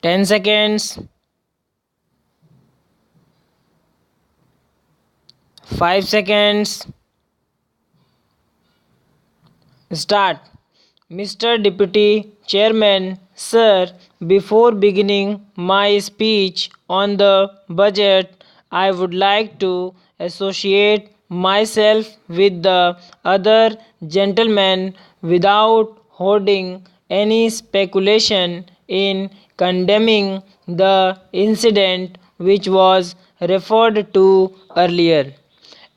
10 seconds, 5 seconds, start. Mr. Deputy Chairman, sir, before beginning my speech on the budget, I would like to associate myself with the other gentlemen without holding any speculation in condemning the incident which was referred to earlier.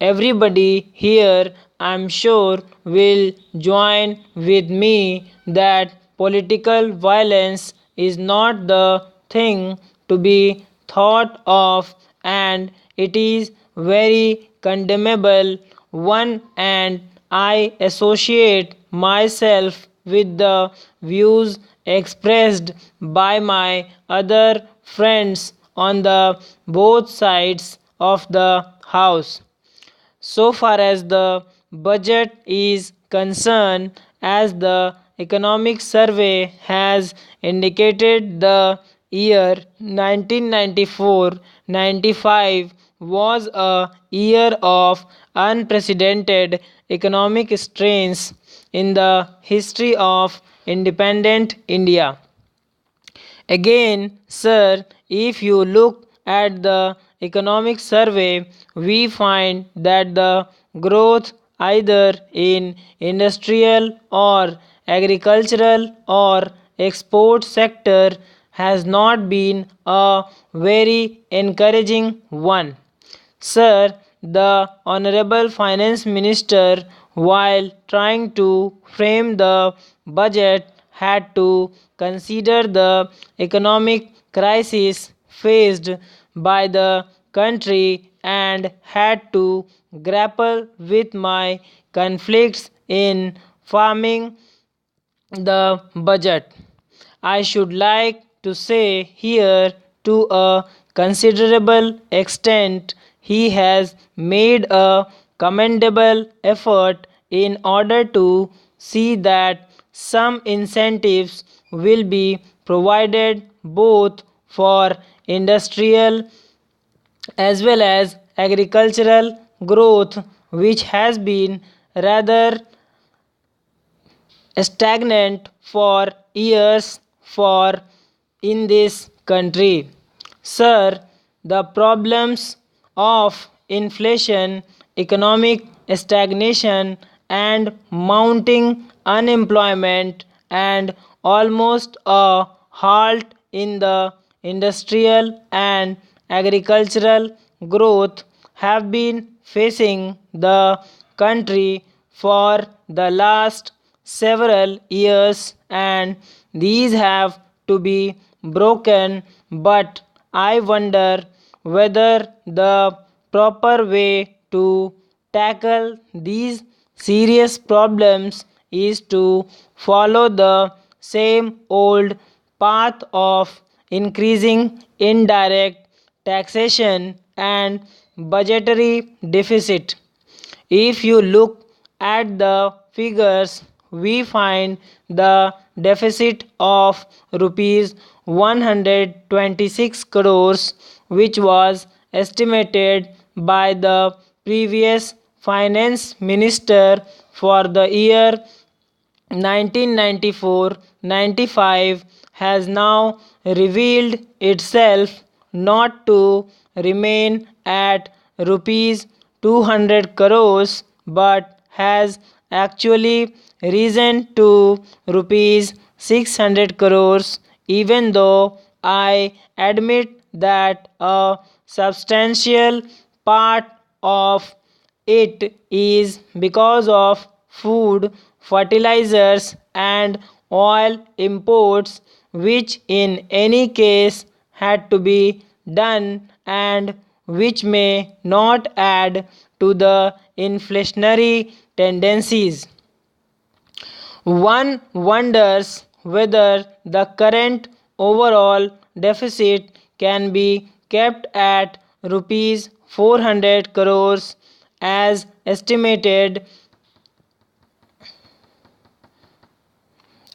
Everybody here, I'm sure, will join with me that political violence is not the thing to be thought of, and it is very condemnable one, and I associate myself with the views expressed by my other friends on the both sides of the house. So far as the budget is concerned, as the economic survey has indicated, the year 1994-95 was a year of unprecedented economic strains in the history of independent India. Again, sir, if you look at the economic survey, we find that the growth either in industrial or agricultural or export sector has not been a very encouraging one. Sir, the Honorable Finance Minister, while trying to frame the budget, had to consider the economic crisis faced by the country and had to grapple with my conflicts in farming the budget. I should like to say here, to a considerable extent, he has made a commendable effort in order to see that some incentives will be provided both for industrial as well as agricultural growth, which has been rather stagnant for years for in this country. Sir, the problems of inflation, economic stagnation, and mounting unemployment, and almost a halt in the industrial and agricultural growth have been facing the country for the last several years, and these have to be broken. But I wonder whether the proper way to tackle these serious problems is to follow the same old path of increasing indirect taxation and budgetary deficit. If you look at the figures, we find the deficit of rupees 126 crores, which was estimated by the previous finance minister for the year 1994-95, has now revealed itself not to remain at rupees 200 crores, but has actually risen to rupees 600 crores, even though I admit that a substantial part of it is because of food, fertilizers, and oil imports, which in any case had to be done and which may not add to the inflationary tendencies. One wonders whether the current overall deficit can be kept at rupees 400 crores as estimated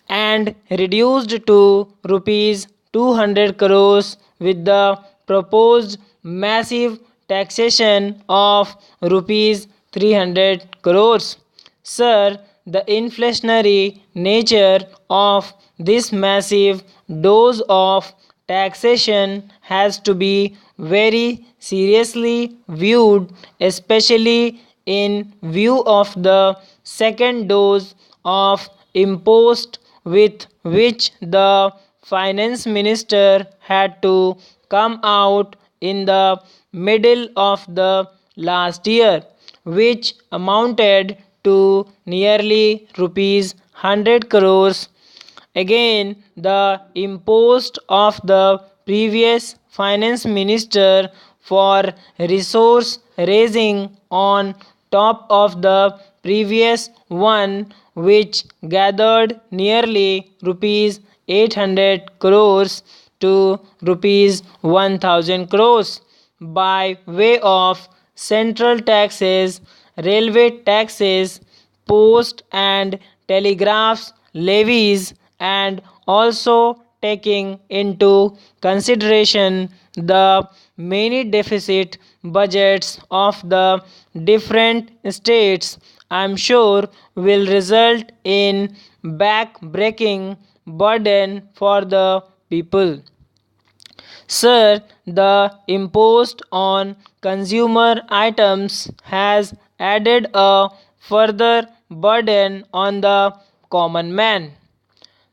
and reduced to rupees 200 crores with the proposed massive taxation of rupees 300 crores. Sir, the inflationary nature of this massive dose of taxation has to be very seriously viewed, especially in view of the second dose of impost with which the finance minister had to come out in the middle of the last year, which amounted to nearly rupees 100 crores. Again, the impost of the previous finance minister for resource raising on top of the previous one, which gathered nearly rupees 800 crores to rupees 1000 crores by way of central taxes, railway taxes, post and telegraphs levies, and also taking into consideration the many deficit budgets of the different states, I'm sure will result in back-breaking burden for the people. Sir, the impost on consumer items has added a further burden on the common man.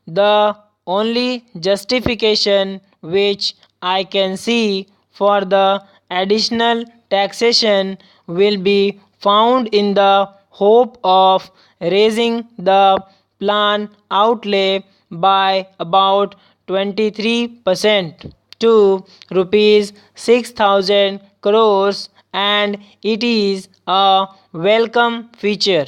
The only justification which I can see for the additional taxation will be found in the hope of raising the plan outlay by about 23% to rupees 6,000 crores, and it is a welcome feature,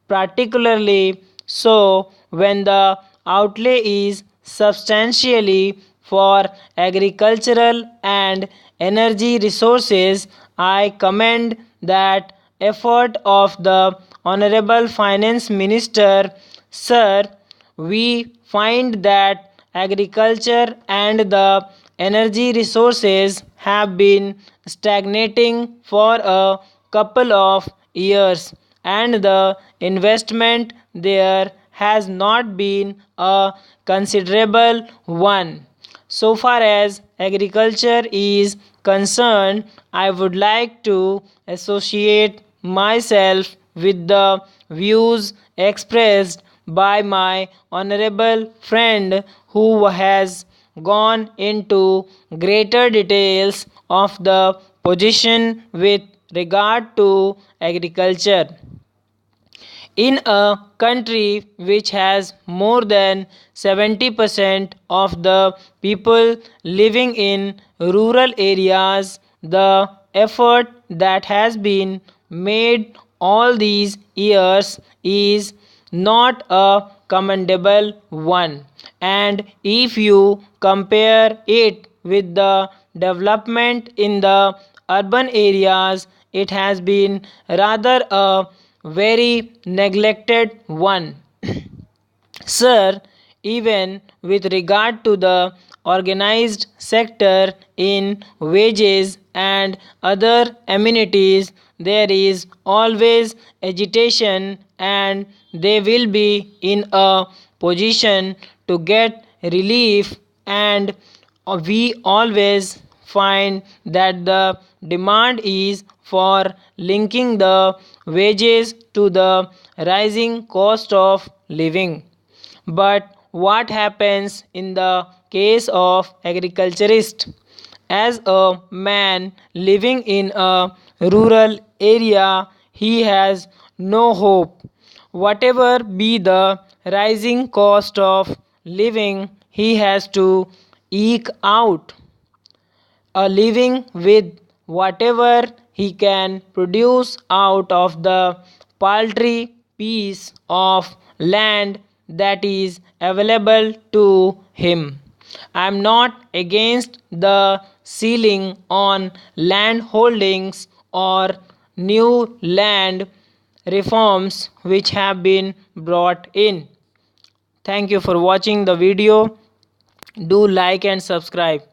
particularly so when the outlay is substantially for agricultural and energy resources. I commend that effort of the Honorable Finance Minister. Sir, we find that agriculture and the energy resources have been stagnating for a couple of years, and the investment there has not been a considerable one. So far as agriculture is concerned, I would like to associate myself with the views expressed by my honorable friend who has gone into greater details of the position with regard to agriculture. In a country which has more than 70% of the people living in rural areas, the effort that has been made all these years is not a commendable one. And if you compare it with the development in the urban areas, it has been rather a very neglected one. Sir, even with regard to the organized sector in wages and other amenities, there is always agitation, and they will be in a position to get relief, and we always find that the demand is for linking the wages to the rising cost of living. But what happens in the case of agriculturist? As a man living in a rural area, he has no hope. Whatever be the rising cost of living, he has to eke out a living with whatever he can produce out of the paltry piece of land that is available to him. I am not against the ceiling on land holdings or new land reforms which have been brought in. Thank you for watching the video. Do like and subscribe.